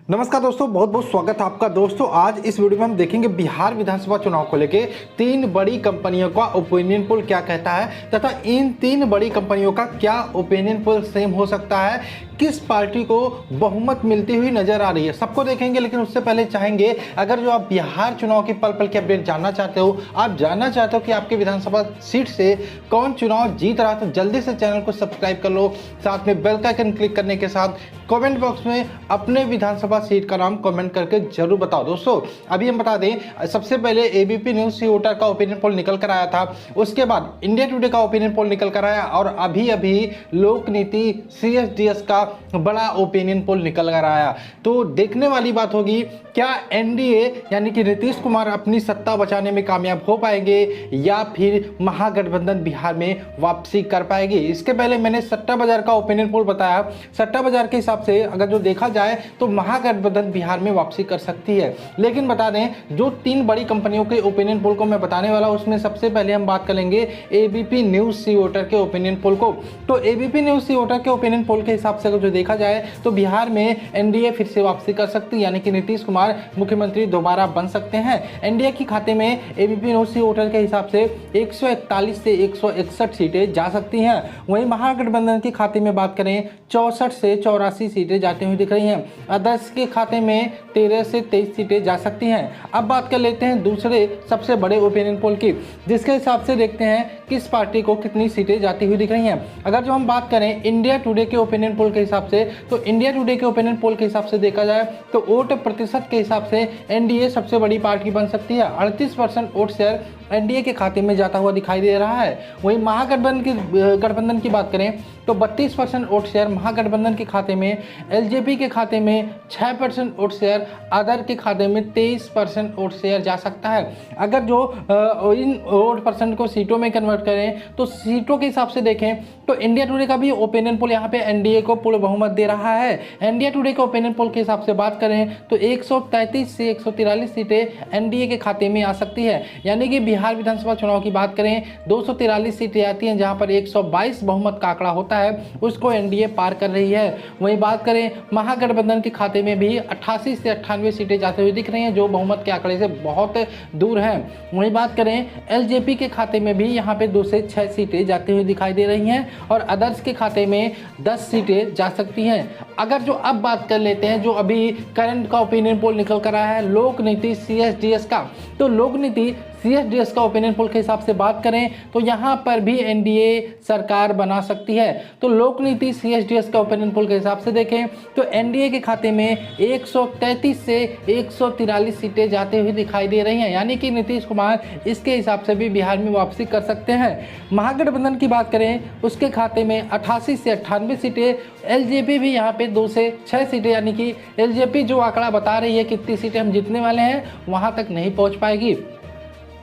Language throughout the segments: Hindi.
नमस्कार दोस्तों, बहुत बहुत स्वागत है आपका। दोस्तों आज इस वीडियो में हम देखेंगे बिहार विधानसभा चुनाव को लेके 3 बड़ी कंपनियों का ओपिनियन पोल क्या कहता है तथा इन 3 बड़ी कंपनियों का क्या ओपिनियन पोल सेम हो सकता है, किस पार्टी को बहुमत मिलती हुई नजर आ रही है, सबको देखेंगे। लेकिन उससे पहले चाहेंगे, अगर जो आप बिहार चुनाव की पल पल की अपडेट जानना चाहते हो, आप जानना चाहते हो कि आपके विधानसभा सीट से कौन चुनाव जीत रहा, तो जल्दी से चैनल को सब्सक्राइब कर लो। साथ में बेल का आइकन क्लिक करने के साथ कमेंट बॉक्स में अपने विधानसभा सीट का नाम कमेंट करके जरूर बताओ। दोस्तों अभी हम बता दें, सबसे पहले एबीपी न्यूज सी वोटर का ओपिनियन पोल निकल कर आया था, उसके बाद इंडिया टुडे का ओपिनियन पोल निकल कर आया और अभी अभी लोक नीति सीएसडीएस का बड़ा ओपिनियन पोल निकल कर आया। तो देखने वाली बात होगी, क्या एनडीए यानी कि नीतीश कुमार अपनी सत्ता बचाने में कामयाब हो पाएंगे या फिर महागठबंधन बिहार में वापसी कर पाएगी। इसके पहले मैंने सट्टा बाजार का ओपिनियन पोल बताया। सट्टा बाजार के हिसाब से अगर जो देखा जाए तो महागठबंधन बिहार में वापसी कर सकती है। लेकिन बता दें, जो 3 बड़ी कंपनियों के ओपिनियन पोल को मैं बताने वाला हूं, उसमें सबसे पहले हम बात करेंगे एबीपी न्यूज सी वोटर के ओपिनियन पोल को। तो एबीपी न्यूज सी वोटर के ओपिनियन पोल के हिसाब से अगर जो देखा जाए तो बिहार में एनडीए फिर से वापसी कर सकती है, यानी कि नीतीश कुमार मुख्यमंत्री दोबारा बन सकते हैं। एनडीए के खाते में एबीपी न्यूज सी वोटर के हिसाब से 141 से 161 सीटें जा सकती हैं। वहीं महागठबंधन के खाते में बात करें, 64 से 84 सीटें जाती हुई दिख रही हैं। अदर्स के खाते में 13 से 23 सीटें जा सकती हैं। अब बात कर लेते हैं दूसरे सबसे बड़े ओपिनियन पोल की, जिसके हिसाब से देखते हैं किस पार्टी को कितनी सीटें जाती हुई दिख रही हैं। अगर जो हम बात करें इंडिया टुडे के ओपिनियन पोल के हिसाब से, तो इंडिया टुडे के ओपिनियन पोल के हिसाब से देखा जाए तो वोट प्रतिशत के हिसाब से एनडीए सबसे बड़ी पार्टी बन सकती है। 38% वोट शेयर एनडीए के खाते में जाता हुआ दिखाई दे रहा है। वहीं महागठबंधन की बात करें तो 32% वोट शेयर महागठबंधन के खाते में, एलजेपी के खाते में 6% वोट शेयर, अदर के खाते में 23% वोट शेयर जा सकता है। अगर जो इन वोट परसेंट को सीटों में कन्वर्ट करें तो सीटों के हिसाब से देखें तो इंडिया टुडे का भी ओपिनियन पोल यहाँ पे एनडीए को पूर्ण बहुमत दे रहा है। इंडिया टुडे के ओपिनियन पोल के हिसाब से बात करें तो 133 से 143 सीटें एनडीए के खाते में आ सकती है, यानी कि बिहार विधानसभा चुनाव की बात करें 243 सीटें आती हैं, जहां पर 122 बहुमत का आंकड़ा होता है, उसको एनडीए पार कर रही है। वहीं बात करें महागठबंधन के खाते में भी 88 से 98 सीटें जाते हुए दिख रही हैं, जो बहुमत के आंकड़े से बहुत दूर हैं। वहीं बात करें एलजेपी के खाते में भी यहाँ पे 2 से 6 सीटें जाती हुई दिखाई दे रही हैं और अदर्स के खाते में 10 सीटें जा सकती हैं। अगर जो अब बात कर लेते हैं, जो अभी करंट का ओपिनियन पोल निकल कर आया है लोक नीति सीएसडीएस का, तो लोक नीति सीएसडीएस का ओपिनियन पोल के हिसाब से बात करें तो यहाँ पर भी एनडीए सरकार बना सकती है। तो लोक नीति सीएसडीएस का ओपिनियन पोल के हिसाब से देखें तो एनडीए के खाते में 133 से 143 सीटें जाते हुए दिखाई दे रही हैं, यानी कि नीतीश कुमार इसके हिसाब से भी बिहार में वापसी कर सकते हैं। महागठबंधन की बात करें, उसके खाते में 88 से 98 सीटें, एलजेपी भी यहाँ पे 2 से 6 सीटें, यानी कि एलजेपी जो आंकड़ा बता रही है कितनी सीटें हम जीतने वाले हैं, वहाँ तक नहीं पहुँच पाएगी।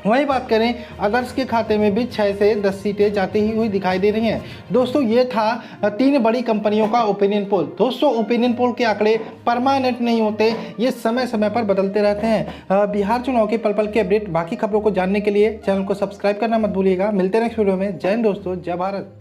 वहीं बात करें अदर्स के खाते में भी 6 से 10 सीटें जाती ही हुई दिखाई दे रही हैं। दोस्तों ये था 3 बड़ी कंपनियों का ओपिनियन पोल। दोस्तों ओपिनियन पोल के आंकड़े परमानेंट नहीं होते, ये समय समय पर बदलते रहते हैं। बिहार चुनाव के पल पल के अपडेट, बाकी खबरों को जानने के लिए चैनल को सब्सक्राइब करना मत भूलिएगा। मिलते हैं नेक्स्ट वीडियो में। जय हिंद दोस्तों, जय भारत।